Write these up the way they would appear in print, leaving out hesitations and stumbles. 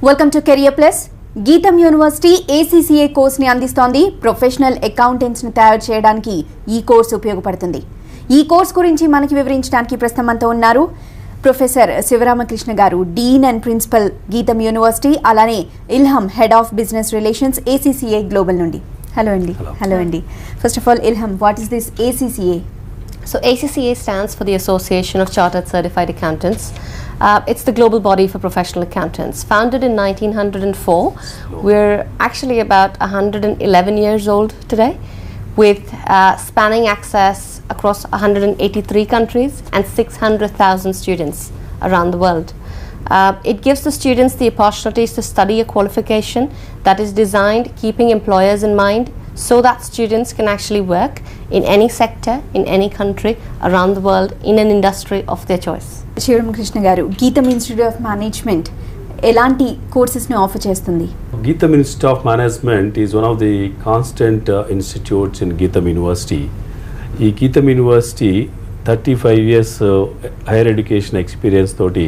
Welcome to career plus. గీతం university ACCA కోర్సుని అందిస్తోంది. Professional accountants ని తయారు చేయడానికి ఈ కోర్సు ఉపయోగపడుతుంది. ఈ కోర్సు గురించి మనకి వివరించడానికి ప్రస్తుతం మనతో ఉన్నారు professor Sivaramakrishna garu, dean and principal GITAM university, అలానే Ilham head of business relations ACCA global నుండి. హలో అండి. హలో అండి. First of all Ilham, what is this ACCA? So ACCA stands for the Association of Chartered Certified Accountants. It's the global body for professional accountants. Founded in 1904, we're actually about 111 years old today, with spanning access across 183 countries and 600,000 students around the world. It gives the students the opportunities to study a qualification that is designed keeping employers in mind, so that students can actually work in any sector, in any country around the world, in an industry of their choice. Sivaramakrishna గారు, గీతం institute of management ఎలాంటి కోర్సెస్ని offer చేస్తుంది? GITAM Institute of Management is one of the constant institutes in GITAM University. ఈ GITAM University 35 years higher education experience తోటి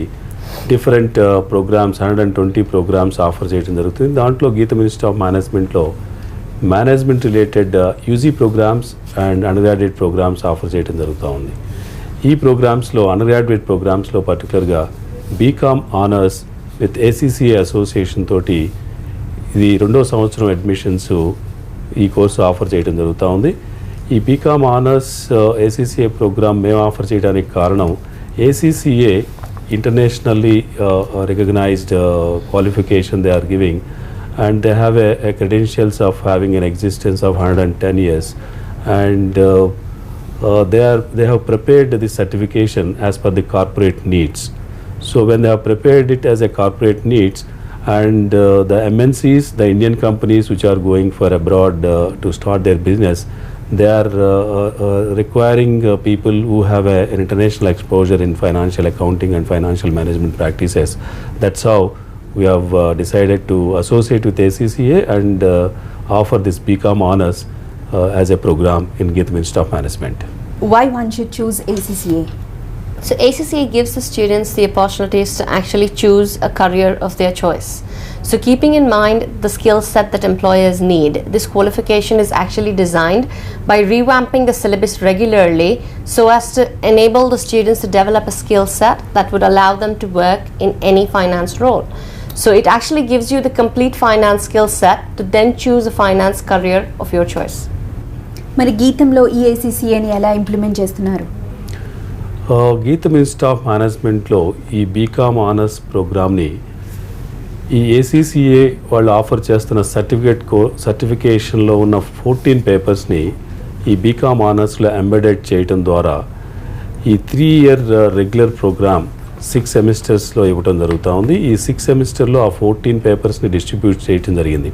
different programmes 120 programmes offer చేయడం జరుగుతుంది. దాంట్లో GITAM Institute of Managementలో management related UG programmes and undergraduate programmes offer చేయడం జరుగుతూ ఉంది. ఈ ప్రోగ్రామ్స్లో అండర్ గ్రాడ్యుయేట్ ప్రోగ్రామ్స్లో పర్టికులర్గా BCom honours with ACCA association తోటి ఇది 2వ సంవత్సరం అడ్మిషన్స్ ఈ కోర్సు ఆఫర్ చేయడం జరుగుతూ ఉంది. ఈ బీకామ్ ఆనర్స్ ACCA ప్రోగ్రామ్ మేము ఆఫర్ చేయడానికి కారణం ACCA internationally recognised qualification they are giving, and they have a credentials of having an existence of 110 years, and they have prepared this certification as per the corporate needs. So when they have prepared it as a corporate needs, and the MNCs, the Indian companies which are going for abroad to start their business, they are requiring people who have an international exposure in financial accounting and financial management practices. That's how we have decided to associate with ACCA and offer this BCom honors as a program in GITAM Institute of Management. Why one should choose ACCA? So ACCA gives the students the opportunities to actually choose a career of their choice. So keeping in mind the skill set that employers need, this qualification is actually designed by revamping the syllabus regularly so as to enable the students to develop a skill set that would allow them to work in any finance role. So it actually gives you the complete finance skill set to then choose a finance career of your choice. మరి గీతంలో ఈ ACCAని ఎలా implement చేస్తున్నారు? గీతం institute of మేనేజ్మెంట్లో ఈ BCom honours ప్రోగ్రామ్ని ఈ ACCA వాళ్ళు ఆఫర్ చేస్తున్న సర్టిఫికేషన్లో ఉన్న 14 పేపర్స్ని ఈ బీకామ్ ఆనర్స్లో ఎంబెడెడ్ చేయటం ద్వారా ఈ 3-year రెగ్యులర్ ప్రోగ్రామ్ 6 సెమిస్టర్స్లో ఇవ్వటం జరుగుతూ ఉంది. ఈ 6 సెమిస్టర్లో ఆ 14 పేపర్స్ని డిస్ట్రిబ్యూట్ చేయటం జరిగింది.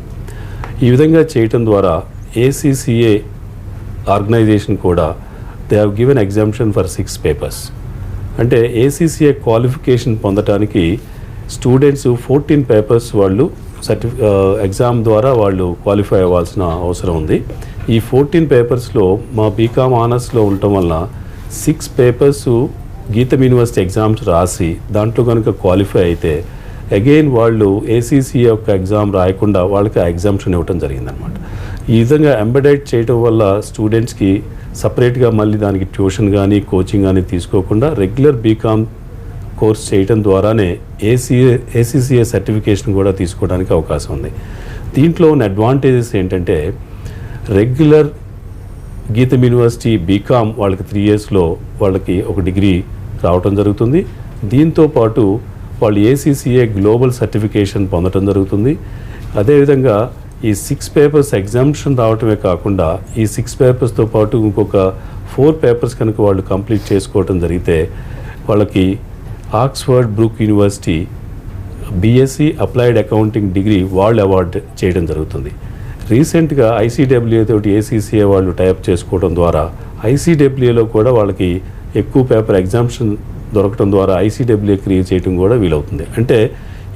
ఈ విధంగా చేయటం ద్వారా ACCA ఆర్గనైజేషన్ కూడా they have given exemption for 6 papers. అంటే ACCA క్వాలిఫికేషన్ పొందటానికి స్టూడెంట్స్ 14 పేపర్స్ వాళ్ళు ఎగ్జామ్ ద్వారా వాళ్ళు క్వాలిఫై అవ్వాల్సిన అవసరం ఉంది. ఈ 14 పేపర్స్లో మా బీకామ్ ఆనర్స్లో ఉండటం వల్ల 6 పేపర్స్ గీతం యూనివర్సిటీ ఎగ్జామ్స్ రాసి దాంట్లో కనుక క్వాలిఫై అయితే అగైన్ వాళ్ళు ACCA యొక్క ఎగ్జామ్ రాయకుండా వాళ్ళకి ఆ ఎగ్జామ్షన్ ఇవ్వటం జరిగిందనమాట. ఈ విధంగా ఎంబెడెడ్ చేయటం వల్ల స్టూడెంట్స్కి సపరేట్గా మళ్ళీ దానికి ట్యూషన్ కానీ కోచింగ్ కానీ తీసుకోకుండా రెగ్యులర్ బీకామ్ కోర్స్ చేయటం ద్వారానే ACCA సర్టిఫికేషన్ కూడా తీసుకోవడానికి అవకాశం ఉంది. దీంట్లో ఉన్న అడ్వాంటేజెస్ ఏంటంటే రెగ్యులర్ గీతం యూనివర్సిటీ బీకామ్ వాళ్ళకి 3 yearsలో వాళ్ళకి ఒక డిగ్రీ రావటం జరుగుతుంది. దీంతోపాటు వాళ్ళు ACCA గ్లోబల్ సర్టిఫికేషన్ పొందడం జరుగుతుంది. అదేవిధంగా ఈ 6 పేపర్స్ ఎగ్జామ్షన్ రావటమే కాకుండా ఈ 6 పేపర్స్తో పాటు ఇంకొక 4 పేపర్స్ కనుక వాళ్ళు కంప్లీట్ చేసుకోవటం జరిగితే వాళ్ళకి Oxford Brook university BSc applied accounting degree world award చేయడం జరుగుతుంది. రీసెంట్గా ICWA తోటి ACCA వాళ్ళు టైప్ చేసుకోవడం ద్వారా ICWAలో కూడా వాళ్ళకి ఎక్కువ పేపర్ ఎగ్జామ్షన్ దొరకడం ద్వారా ICWA క్రియేట్ చేయడం కూడా వీలవుతుంది. అంటే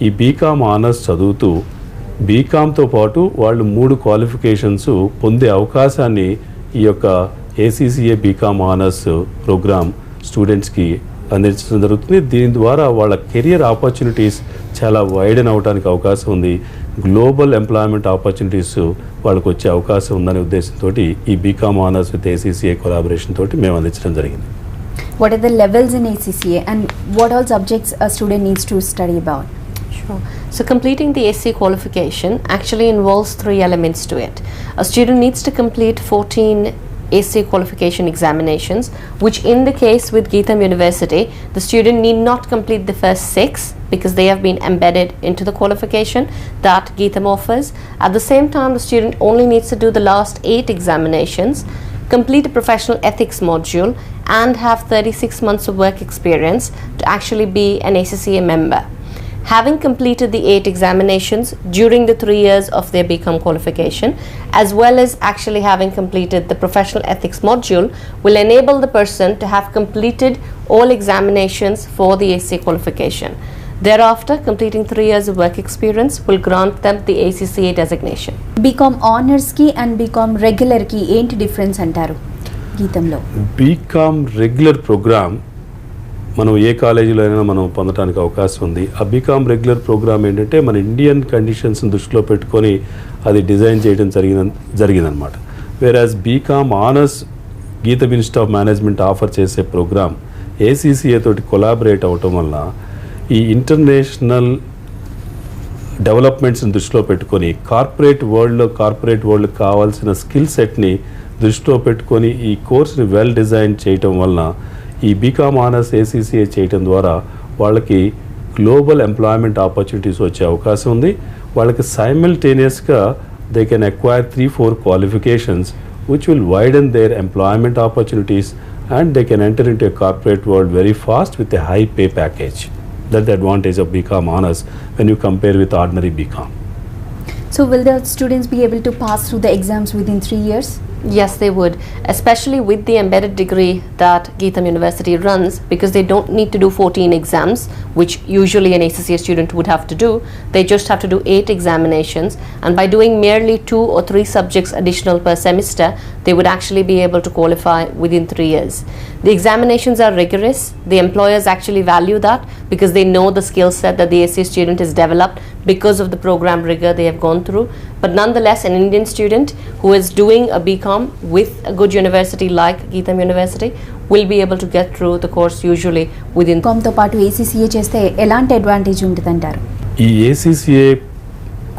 ఈ బీకామ్ ఆనర్స్ చదువుతూ బీకామ్తో పాటు వాళ్ళు 3 క్వాలిఫికేషన్స్ పొందే అవకాశాన్ని ఈ యొక్క ACCA బీకామ్ ఆనర్స్ ప్రోగ్రామ్ స్టూడెంట్స్కి అందించడం జరుగుతుంది. దీని ద్వారా వాళ్ళ కెరియర్ ఆపర్చునిటీస్ చాలా వైడెన్ అవడానికి అవకాశం ఉంది. గ్లోబల్ ఎంప్లాయ్మెంట్ ఆపర్చునిటీస్ వాళ్ళకు వచ్చే అవకాశం ఉందనే ఉద్దేశంతో ఈ BCom honours with ACCA collaboration తోటి మేము అందించడం జరిగింది. What are the levels in ACCA and what all subjects a student needs to study about? Sure. So completing the ACCA qualification actually involves 3 elements to it. A student needs to complete 14 ACCA qualification examinations, which in the case with GITAM University, the student need not complete the first 6 because they have been embedded into the qualification that GITAM offers. At the same time, the student only needs to do the last 8 examinations, complete a professional ethics module, and have 36 months of work experience to actually be an ACCA member. Having completed the 8 examinations during the 3 years of their BCom qualification, as well as actually having completed the professional ethics module, will enable the person to have completed all examinations for the ACCA qualification. Thereafter, completing 3 years of work experience will grant them the ACCA designation. BCom honors ki and BCom regular ki ఏంటి difference అంటారు గీతంలో? BCom regular programme మనం ఏ కాలేజీలో అయినా మనం పొందడానికి అవకాశం ఉంది. ఆ బీకామ్ రెగ్యులర్ ప్రోగ్రామ్ ఏంటంటే మన ఇండియన్ కండిషన్స్ని దృష్టిలో పెట్టుకొని అది డిజైన్ చేయడం జరిగిందనమాట. వేరాజ్ బీకామ్ ఆనర్స్ గీతం ఇన్స్టిట్యూట్ ఆఫ్ మేనేజ్మెంట్ ఆఫర్ చేసే ప్రోగ్రామ్ ACCA తోటి కొలాబరేట్ అవ్వటం వల్ల ఈ ఇంటర్నేషనల్ డెవలప్మెంట్స్ని దృష్టిలో పెట్టుకొని కార్పొరేట్ వరల్డ్కి కావాల్సిన స్కిల్ సెట్ని దృష్టిలో పెట్టుకొని ఈ కోర్స్ని వెల్ డిజైన్ చేయటం వలన ఈ బీకామ్ ఆనర్స్ ACCA చేయటం ద్వారా వాళ్ళకి గ్లోబల్ ఎంప్లాయ్మెంట్ ఆపర్చునిటీస్ వచ్చే అవకాశం ఉంది. వాళ్ళకి సైమల్టేనియస్గా they can acquire 3-4 qualifications which will widen their employment opportunities and they can enter in to a corporate world very fast with a high pay package. That's the advantage of BCom honors when you compare with ordinary BCom. So will the students be able to pass through the exams within 3 years? Yes, they would, especially with the embedded degree that GITAM University runs, because they don't need to do 14 exams, which usually an ACCA student would have to do. They just have to do 8 examinations, and by doing merely 2 or 3 subjects additional per semester, they would actually be able to qualify within 3 years. The examinations are rigorous. The employers actually value that because they know the skill set that the ACCA student has developed because of the program rigor they have gone through. But nonetheless, an Indian student who is doing a BCom with a good university like GITAM University will be able to get through the course usually within. BCom తో పాటు ACCA చేస్తే ఎలాంటి advantage ఉంటుందంటారు? ఈ ACCA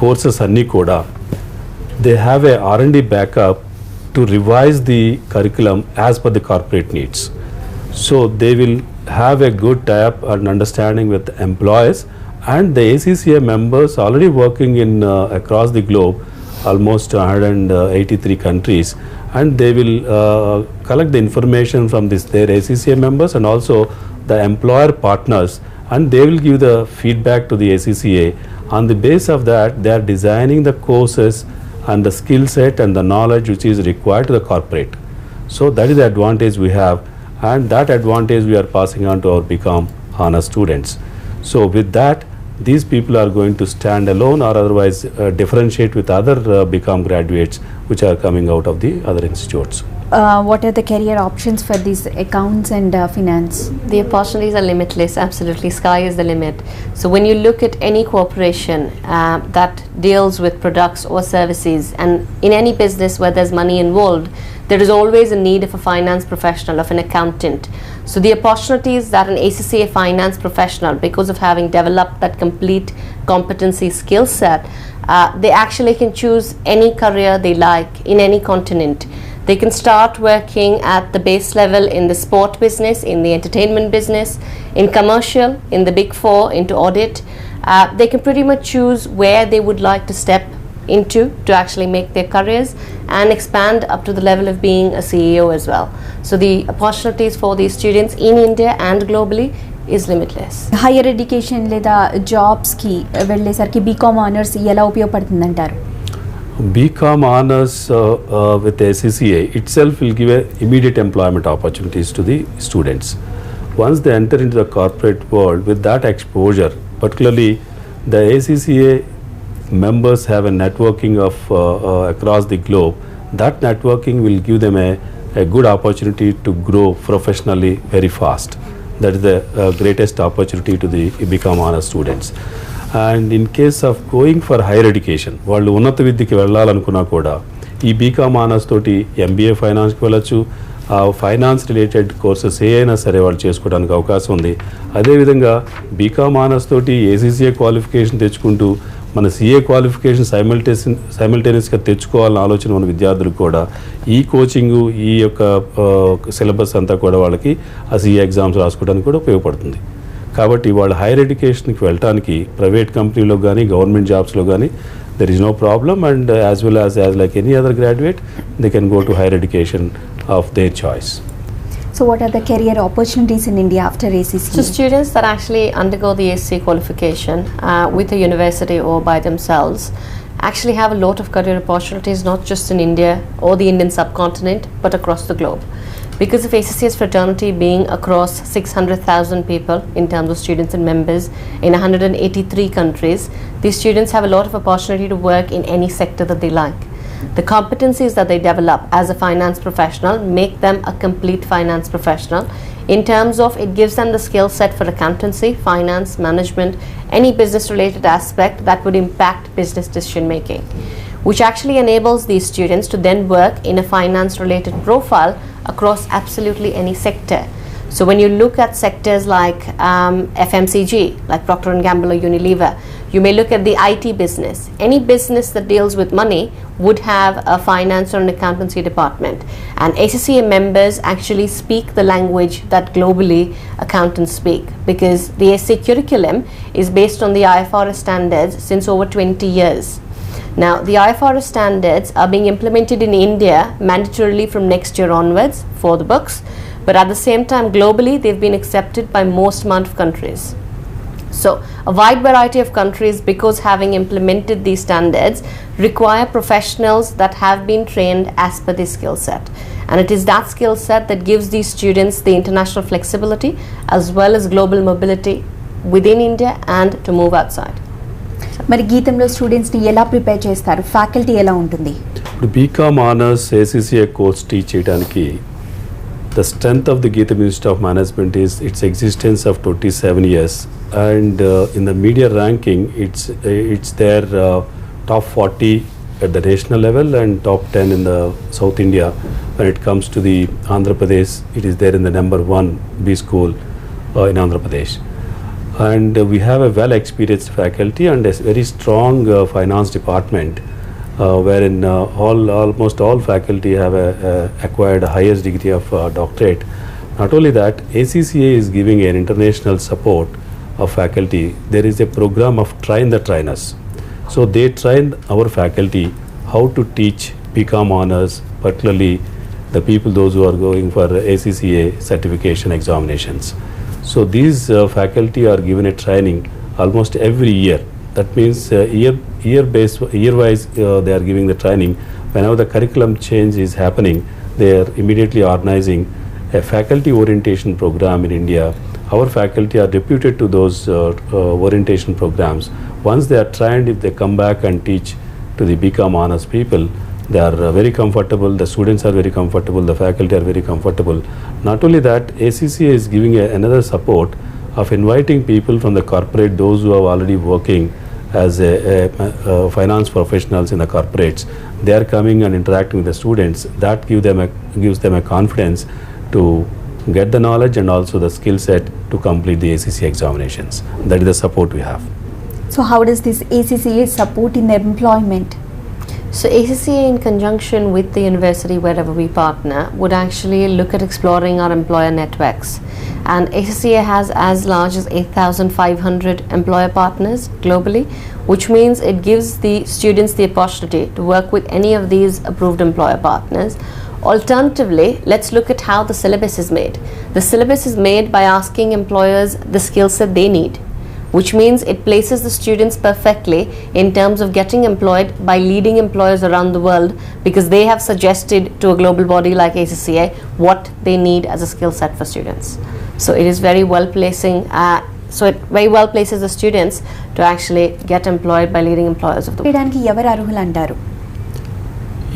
courses అన్నీ కూడా they have a R&D backup to revise the curriculum as per the corporate needs. So they will have a good tie-up and understanding with employers, and the ACCA members already working in across the globe, almost 183 countries, and they will collect the information from their ACCA members and also the employer partners, and they will give the feedback to the ACCA. On the base of that, they are designing the courses and the skill set and the knowledge which is required to the corporate. So that is the advantage we have, and that advantage we are passing on to our BCom honors students. So with that, these people are going to stand alone or otherwise differentiate with other BCom graduates which are coming out of the other institutes. What are the career options for these accounts and finance? The opportunities are limitless, absolutely. Sky is the limit. So when you look at any corporation that deals with products or services, and in any business where there's money involved, there is always a need of a finance professional, of an accountant. So the opportunities that an ACCA finance professional, because of having developed that complete competency skill set, they actually can choose any career they like in any continent. They can start working at the base level in the sport business, in the entertainment business, in commercial, in the big 4, into audit. They can pretty much choose where they would like to step into to actually make their careers and expand up to the level of being a CEO as well. So the opportunities for these students in India and globally is limitless. Higher education లేదా జాబ్స్కి వెళ్ళేసరికి BCom honours ఎలా ఉపయోగపడుతుందంటారు? BCom honors with ACCA itself will give immediate employment opportunities to the students. Once they enter into the corporate world with that exposure, particularly the ACCA members have a networking of across the globe. That networking will give them a good opportunity to grow professionally very fast. That is the greatest opportunity to the BCom honors students. And in case of going for higher education, వాళ్ళు ఉన్నత విద్యకి వెళ్ళాలనుకున్నా కూడా ఈ BCom honours తోటి MBA ఫైనాన్స్కి వెళ్ళచ్చు, ఆ finance related courses ఏ అయినా సరే వాళ్ళు చేసుకోవడానికి అవకాశం ఉంది. అదేవిధంగా బీకామ్ ఆనర్స్ తోటి ఏసీసీఏ క్వాలిఫికేషన్ తెచ్చుకుంటూ మన సీఏ క్వాలిఫికేషన్ సైమల్టేనియస్గా తెచ్చుకోవాలన్న ఆలోచన మన విద్యార్థులకు కూడా ఈ కోచింగు, ఈ యొక్క సిలబస్ అంతా కూడా వాళ్ళకి ఆ సీఏ ఎగ్జామ్స్ రాసుకోవడానికి కూడా ఉపయోగపడుతుంది. కాబట్టి వాళ్ళు హైయర్ ఎడ్యుకేషన్కి వెళ్ళటానికి ప్రైవేట్ కంపెనీలో కానీ గవర్నమెంట్ జాబ్స్లో కానీ there is no problem, and as well as like any other graduate, they can go to higher education of their choice. So what are the career opportunities in India after ACCA? So students that actually undergo the ACCA qualification with a university or by themselves actually have a lot of career opportunities, not just in India or the Indian subcontinent, but across the globe. Because of ACCA's fraternity being across 600,000 people in terms of students and members in 183 countries, these students have a lot of opportunity to work in any sector that they like. The competencies that they develop as a finance professional make them a complete finance professional in terms of it gives them the skill set for accountancy, finance, management, any business related aspect that would impact business decision making, which actually enables these students to then work in a finance related profile across absolutely any sector. So when you look at sectors like FMCG, like Procter & Gamble or Unilever, you may look at the IT business. Any business that deals with money would have a finance or an accountancy department. And ACCA members actually speak the language that globally accountants speak, because the ACCA curriculum is based on the IFRS standards since over 20 years. Now, the IFRS standards are being implemented in India mandatorily from next year onwards for the books, but at the same time globally they've been accepted by most amount of countries. So a wide variety of countries, because having implemented these standards, require professionals that have been trained as per this skill set, and it is that skill set that gives these students the international flexibility as well as global mobility within India and to move outside. మరి గీతంలో స్టూడెంట్స్ని ఎలా prepare చేస్తారు? Faculty ఎలా ఉంటుంది? ఇప్పుడు BCom honours ACCA course teach చేయడానికి the strength of the GITAM Institute of Management is its existence of 27 years, and in the media ranking it's their top 40 at the national level and top 10 in the South India. When it comes to the Andhra Pradesh, it is there in the number 1 B school in Andhra Pradesh. And we have a well experienced faculty and a very strong finance department, wherein almost all faculty have acquired a highest degree of doctorate. Not only that, ACCA is giving an international support of faculty. There is a program of train the trainers. So they train our faculty how to teach BCom honors, particularly the people those who are going for ACCA certification examinations. So these faculty are given a training almost every year. That means year-wise they are giving the training. Whenever the curriculum change is happening, they are immediately organizing a faculty orientation program in India. Our faculty are deputed to those orientation programs. Once they are trained, if they come back and teach to the BCom honors people, they are very comfortable, the students are very comfortable, the faculty are very comfortable. Not only that, ACCA is giving another support of inviting people from the corporate, those who are already working as finance professionals in the corporates. They are coming and interacting with the students. That gives them a confidence to get the knowledge and also the skill set to complete the ACCA examinations. That is the support we have. So how does this ACCA support in their employment? So ACCA, in conjunction with the university wherever we partner, would actually look at exploring our employer networks. And ACCA has as large as 8,500 employer partners globally, which means it gives the students the opportunity to work with any of these approved employer partners. Alternatively, let's look at how the syllabus is made. The syllabus is made by asking employers the skill set they need, which means it places the students perfectly in terms of getting employed by leading employers around the world, because they have suggested to a global body like ACCA what they need as a skill set for students. So it is very well placing. So it very well places the students to actually get employed by leading employers of the world. చేయడానికి ఎవరు అర్హులు అంటారు?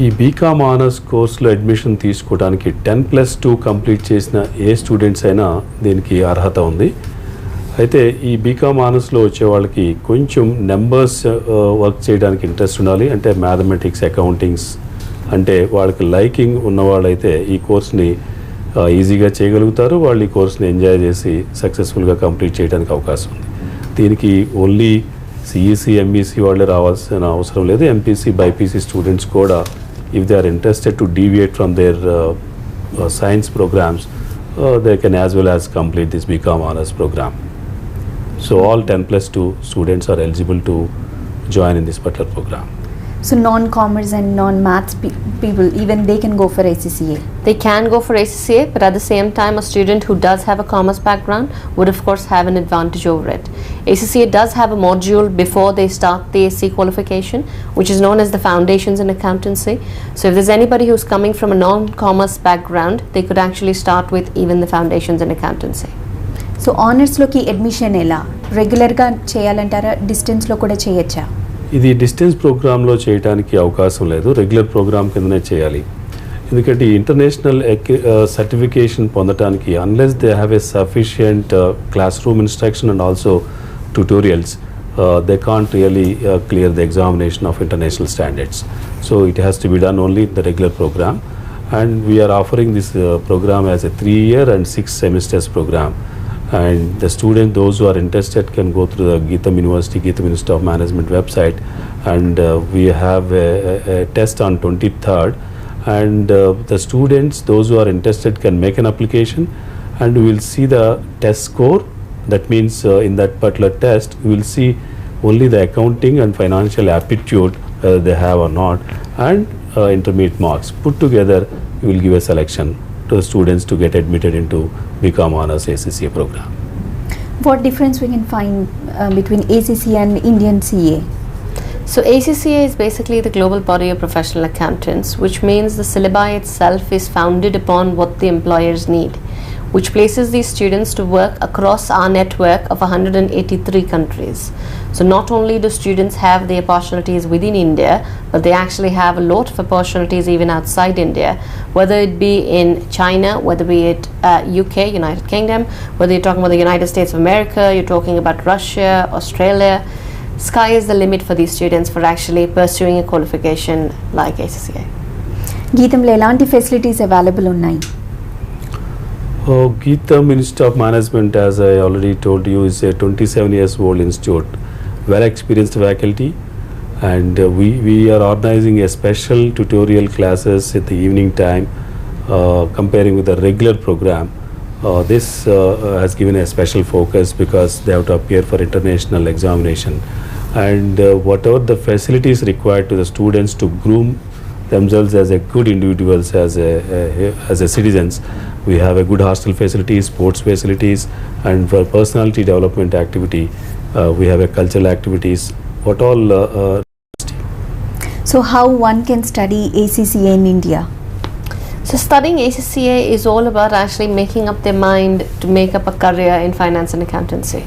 ఈ BCom honours కోర్సులో admission తీసుకోవడానికి 10+2 complete చేసిన ఏ students అయినా దీనికి అర్హత ఉంది. అయితే ఈ బీకామ్ ఆనర్స్లో వచ్చే వాళ్ళకి కొంచెం నెంబర్స్ వర్క్ చేయడానికి ఇంట్రెస్ట్ ఉండాలి. అంటే మ్యాథమెటిక్స్, అకౌంటింగ్స్ అంటే వాళ్ళకి లైకింగ్ ఉన్నవాళ్ళైతే ఈ కోర్స్ని ఈజీగా చేయగలుగుతారు. వాళ్ళు ఈ కోర్స్ని ఎంజాయ్ చేసి సక్సెస్ఫుల్గా కంప్లీట్ చేయడానికి అవకాశం ఉంది. దీనికి ఓన్లీ సిఈసి, ఎంఈసి వాళ్ళే రావాల్సిన అవసరం లేదు. ఎంపీసీ, బైపీసీ స్టూడెంట్స్ కూడా if they are interested to deviate from their science programs, they can as well as complete this BCom honors program. So all 10+2 students are eligible to join in this particular program. So non-commerce and non-maths people, even they can go for ACCA? They can go for ACCA, but at the same time a student who does have a commerce background would of course have an advantage over it. ACCA does have a module before they start the ACCA qualification, which is known as the foundations in accountancy. So if there's anybody who's coming from a non-commerce background, they could actually start with even the foundations in accountancy. So honors loki admission ela regular ga cheyalantara, distance lo kuda cheyacha? ఇది distance ప్రోగ్రాంలో చేయడానికి అవకాశం లేదు, regular programme కిందనే చేయాలి. ఎందుకంటే ఈ international certification పొందడానికి unless they have a sufficient class room instruction and also tutorials, they can't really clear the examination of international standards. So it has to be done only in the regular program, and we are offering this program as a 3-year and 6 semesters program. And the student, those who are interested, can go through the GITAM University Institute of Management website, and we have a test on 23rd, and the students, those who are interested, can make an application, and we will see the test score. That means in that particular test we will see only the accounting and financial aptitude whether they have or not, and intermediate marks put together. We will give a selection to the students to get admitted into BCom Honors ACCA program. What difference we can find between ACCA and Indian CA? So ACCA is basically the global body of professional accountants, which means the syllabi itself is founded upon what the employers need, which places these students to work across our network of 183 countries. So not only do students have the opportunities within India, but they actually have a lot of opportunities even outside India, whether it be in China, whether be it UK, United Kingdom, whether you're talking about the United States of America, you're talking about Russia, Australia. Sky is the limit for these students for actually pursuing a qualification like ACCA. గీతంలో ఎలాంటి facilities available ఉన్నాయి? GITAM Institute of Management, as I already told you, is a 27 years old institute, well experienced faculty, and we are organizing a special tutorial classes at the evening time, comparing with the regular program. This has given a special focus because they have to appear for international examination, and whatever the facilities required to the students to groom themselves as a good individuals, as a citizens. We have a good hostel facilities, sports facilities, and for personality development activity, we have a cultural activities. What all? So how one can study ACCA in India? So studying ACCA is all about actually making up their mind to make up a career in finance and accountancy.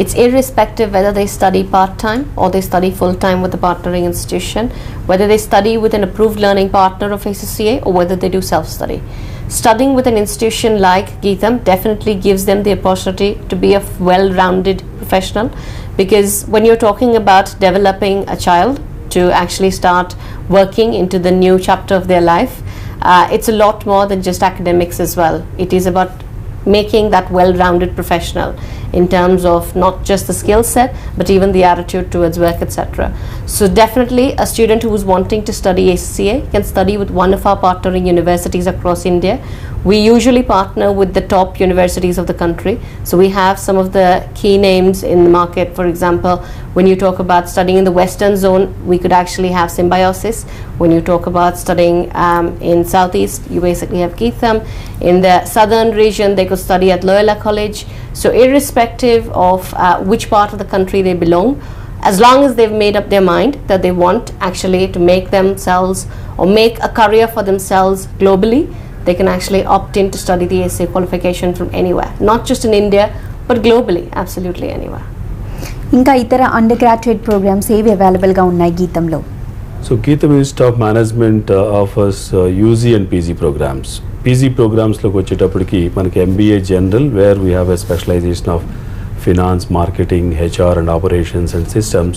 It's irrespective whether they study part-time or they study full-time with the partnering institution, whether they study with an approved learning partner of ACCA or whether they do self-study. Studying with an institution like GITAM definitely gives them the opportunity to be a well-rounded professional, because when you're talking about developing a child to actually start working into the new chapter of their life, it's a lot more than just academics as well. It is about making that well-rounded professional in terms of not just the skill set but even the attitude towards work, etc. So definitely a student who is wanting to study ACCA can study with one of our partnering universities across India. We usually partner with the top universities of the country, so we have some of the key names in the market. For example, when you talk about studying in the western zone, we could actually have Symbiosis. When you talk about studying in southeast, you basically have GITAM. In the southern region, they could study at Loyola College. So irrespective of which part of the country they belong, as long as they've made up their mind that they want actually to make themselves or make a career for themselves globally, they can actually opt in to study the ACCA qualification from anywhere, not just in India but globally, absolutely anywhere. ఇంకా ఇతర under graduate programmes ఏవి అవైలబుల్గా ఉన్నాయి గీతంలో? So GITAM Institute of Management offers UG and PG programs. PG programs లోకి వచ్చేటప్పటికి మనకి MBA General, where we have a specialization of finance, marketing, HR and operations and systems.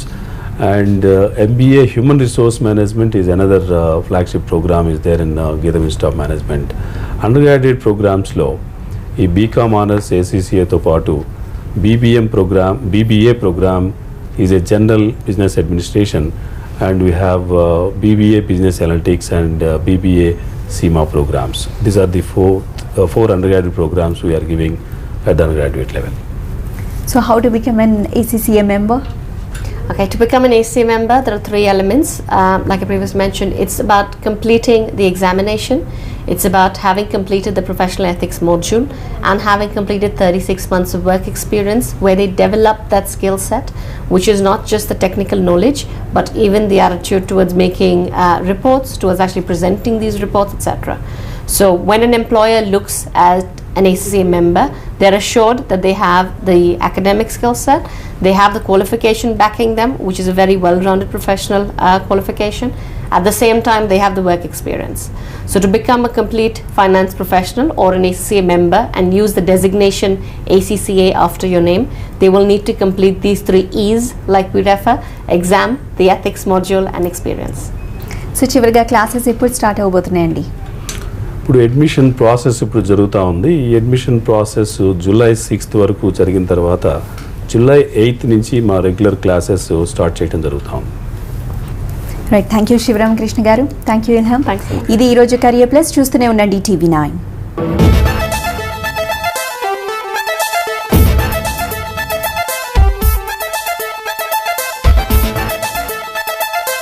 And MBA Human Resource Management is another flagship program is there in GITAM Institute of Management. Undergraduate programs లో ఈ BCom Honors ACCA తో పాటు BBA program is a General Business Administration, and we have BBA Business Analytics and BBA CIMA programs. These are the four undergraduate programs we are giving at the undergraduate level. So how to become an ACCA member? Okay, to become an ACCA member, there are 3 elements. Like I previously mentioned, it's about completing the examination. It's about having completed the professional ethics module and having completed 36 months of work experience where they develop that skill set, which is not just the technical knowledge, but even the attitude towards making reports, towards actually presenting these reports, etc. So when an employer looks at an ACCA member, they're assured that they have the academic skill set, they have the qualification backing them, which is a very well-rounded professional qualification. At the same time, they have the work experience. So to become a complete finance professional or an ACCA member and use the designation ACCA after your name, they will need to complete these 3 E's like we refer: exam, the ethics module and experience. So చివరిగా classes ఎప్పుడు start అవబోతున్నాయండి? ఇప్పుడు admission process ఇప్పుడు జరుగుతూ ఉంది. ఈ admission process July 6th వరకు జరిగిన తర్వాత జూలై 8th నుంచి మా రెగ్యులర్ క్లాసెస్ స్టార్ట్ చేయడం జరుగుతూ ఉంది. రైట్, థ్యాంక్ యూ శివరామకృష్ణ గారు, థ్యాంక్ యూ ఇల్హామ్. Thanks. ఇది ఈరోజు కెరియర్ ప్లస్. చూస్తూనే ఉండండి TV9.